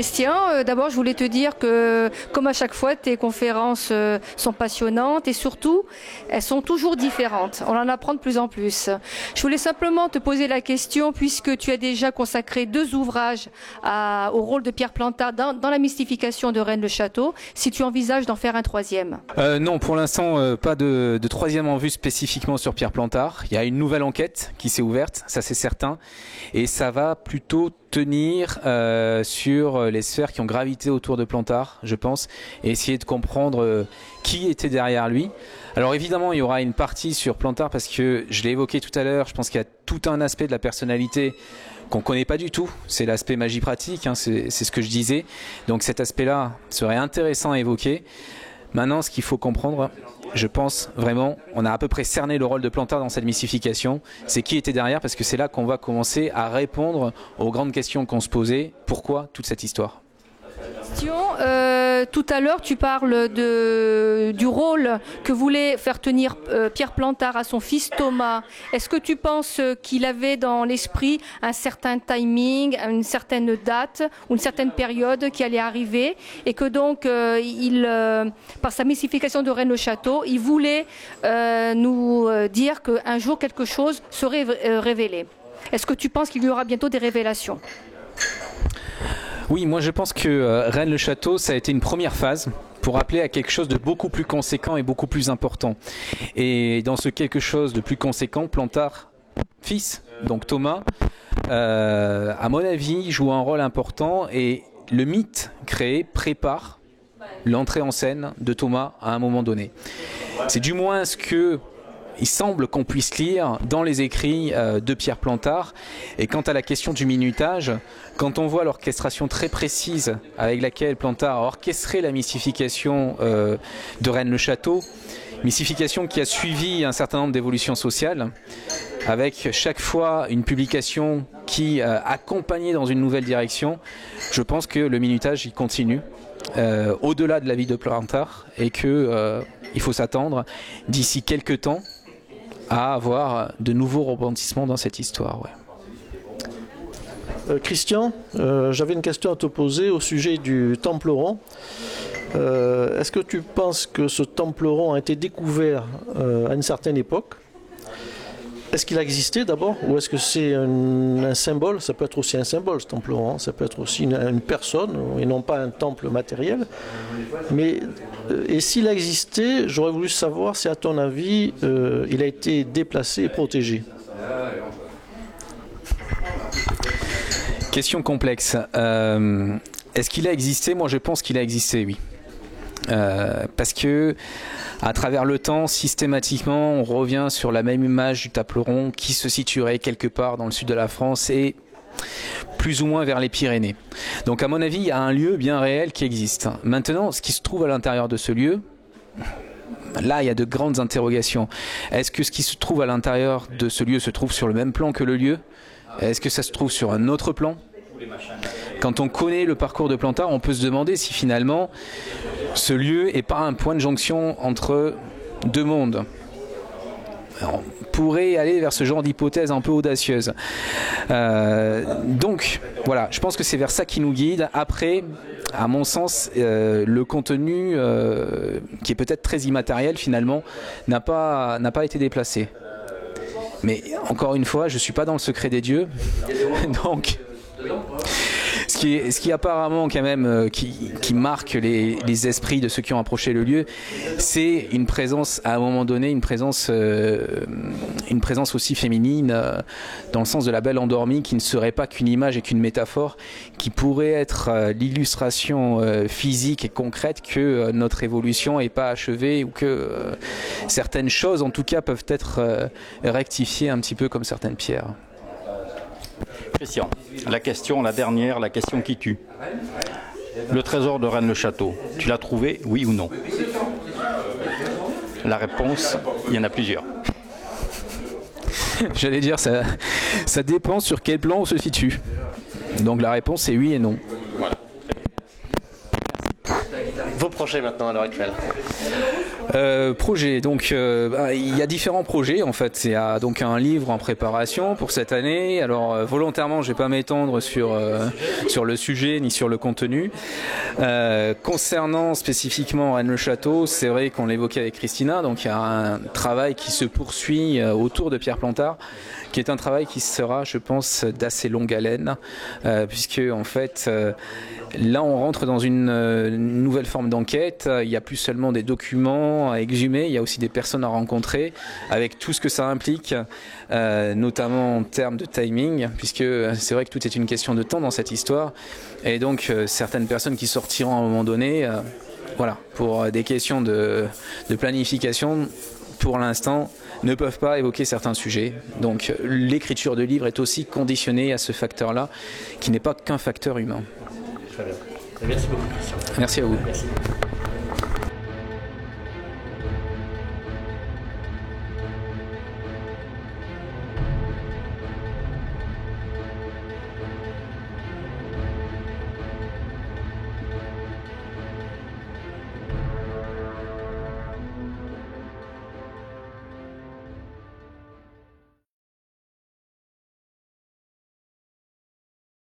Christian, d'abord je voulais te dire que comme à chaque fois tes conférences sont passionnantes et surtout elles sont toujours différentes, on en apprend de plus en plus. Je voulais simplement te poser la question puisque tu as déjà consacré 2 ouvrages au rôle de Pierre Plantard dans la mystification de Rennes-le-Château, si tu envisages d'en faire un 3e. Non, pour l'instant pas de 3e en vue spécifiquement sur Pierre Plantard. Il y a une nouvelle enquête qui s'est ouverte, ça c'est certain, et ça va plutôt tenir sur les sphères qui ont gravité autour de Plantard, je pense, et essayer de comprendre qui était derrière lui. Alors évidemment, il y aura une partie sur Plantard parce que, je l'ai évoqué tout à l'heure, je pense qu'il y a tout un aspect de la personnalité qu'on ne connaît pas du tout. C'est l'aspect magie pratique, hein, c'est ce que je disais. Donc cet aspect-là serait intéressant à évoquer. Maintenant, ce qu'il faut comprendre, je pense vraiment, on a à peu près cerné le rôle de Plantard dans cette mystification. C'est qui était derrière, parce que c'est là qu'on va commencer à répondre aux grandes questions qu'on se posait. Pourquoi toute cette histoire ? Tout à l'heure, tu parles du rôle que voulait faire tenir Pierre Plantard à son fils Thomas. Est-ce que tu penses qu'il avait dans l'esprit un certain timing, une certaine date ou une certaine période qui allait arriver et que donc, par sa mystification de Rennes-le-Château, il voulait nous dire qu'un jour quelque chose serait révélé? Est-ce que tu penses qu'il y aura bientôt des révélations ? Oui, moi je pense que Rennes-le-Château, ça a été une première phase pour appeler à quelque chose de beaucoup plus conséquent et beaucoup plus important. Et dans ce quelque chose de plus conséquent, Plantard, fils, donc Thomas, à mon avis, joue un rôle important et le mythe créé prépare l'entrée en scène de Thomas à un moment donné. C'est du moins ce que il semble qu'on puisse lire dans les écrits de Pierre Plantard. Et quant à la question du minutage, quand on voit l'orchestration très précise avec laquelle Plantard a orchestré la mystification de Rennes-le-Château, mystification qui a suivi un certain nombre d'évolutions sociales, avec chaque fois une publication qui accompagnait dans une nouvelle direction, je pense que le minutage il continue au-delà de la vie de Plantard et que il faut s'attendre d'ici quelques temps à avoir de nouveaux rebondissements dans cette histoire. Ouais. Christian, j'avais une question à te poser au sujet du temple rond. Est-ce que tu penses que ce temple rond a été découvert à une certaine époque ? Est-ce qu'il a existé d'abord ou est-ce que c'est un symbole ? Ça peut être aussi un symbole, ce temple rond. Ça peut être aussi une personne et non pas un temple matériel. Mais, et s'il a existé, j'aurais voulu savoir si à ton avis, il a été déplacé et protégé. Question complexe. Est-ce qu'il a existé ? Moi je pense qu'il a existé, oui. Parce que à travers le temps, systématiquement, on revient sur la même image du temple rond qui se situerait quelque part dans le sud de la France et plus ou moins vers les Pyrénées. Donc à mon avis, il y a un lieu bien réel qui existe. Maintenant, ce qui se trouve à l'intérieur de ce lieu, là, il y a de grandes interrogations. Est-ce que ce qui se trouve à l'intérieur de ce lieu se trouve sur le même plan que le lieu ? Est-ce que ça se trouve sur un autre plan ? Quand on connaît le parcours de Plantard, on peut se demander si finalement ce lieu n'est pas un point de jonction entre deux mondes. On pourrait aller vers ce genre d'hypothèse un peu audacieuse. Donc, voilà, je pense que c'est vers ça qui nous guide. Après, à mon sens, le contenu, qui est peut-être très immatériel finalement, n'a pas été déplacé. Mais encore une fois, je ne suis pas dans le secret des dieux. Donc... Ce qui apparemment quand même qui marque les esprits de ceux qui ont approché le lieu, c'est une présence à un moment donné, une présence aussi féminine dans le sens de la belle endormie qui ne serait pas qu'une image et qu'une métaphore, qui pourrait être l'illustration physique et concrète que notre évolution n'est pas achevée ou que certaines choses en tout cas peuvent être rectifiées un petit peu comme certaines pierres. Christian, la dernière, la question qui tue. Le trésor de Rennes-le-Château, tu l'as trouvé, oui ou non ? La réponse, il y en a plusieurs. J'allais dire, ça dépend sur quel plan on se situe. Donc la réponse est oui et non. Voilà. Vos prochains projet maintenant à l'heure actuelle? Projet, donc il y a différents projets en fait. Il y a donc un livre en préparation pour cette année. Alors volontairement, je vais pas m'étendre sur le sujet ni sur le contenu. Concernant spécifiquement Rennes-le-Château, c'est vrai qu'on l'évoquait avec Christina. Donc il y a un travail qui se poursuit autour de Pierre Plantard, qui est un travail qui sera, je pense, d'assez longue haleine, puisque en fait là on rentre dans une nouvelle forme d'enquête. Il n'y a plus seulement des documents à exhumer, il y a aussi des personnes à rencontrer, avec tout ce que ça implique, notamment en termes de timing, puisque c'est vrai que tout est une question de temps dans cette histoire, et donc certaines personnes qui sortiront à un moment donné, voilà, pour des questions de planification, pour l'instant, ne peuvent pas évoquer certains sujets. Donc l'écriture de livre est aussi conditionnée à ce facteur-là, qui n'est pas qu'un facteur humain. Très bien. Merci beaucoup, Christian. Merci à vous. Merci.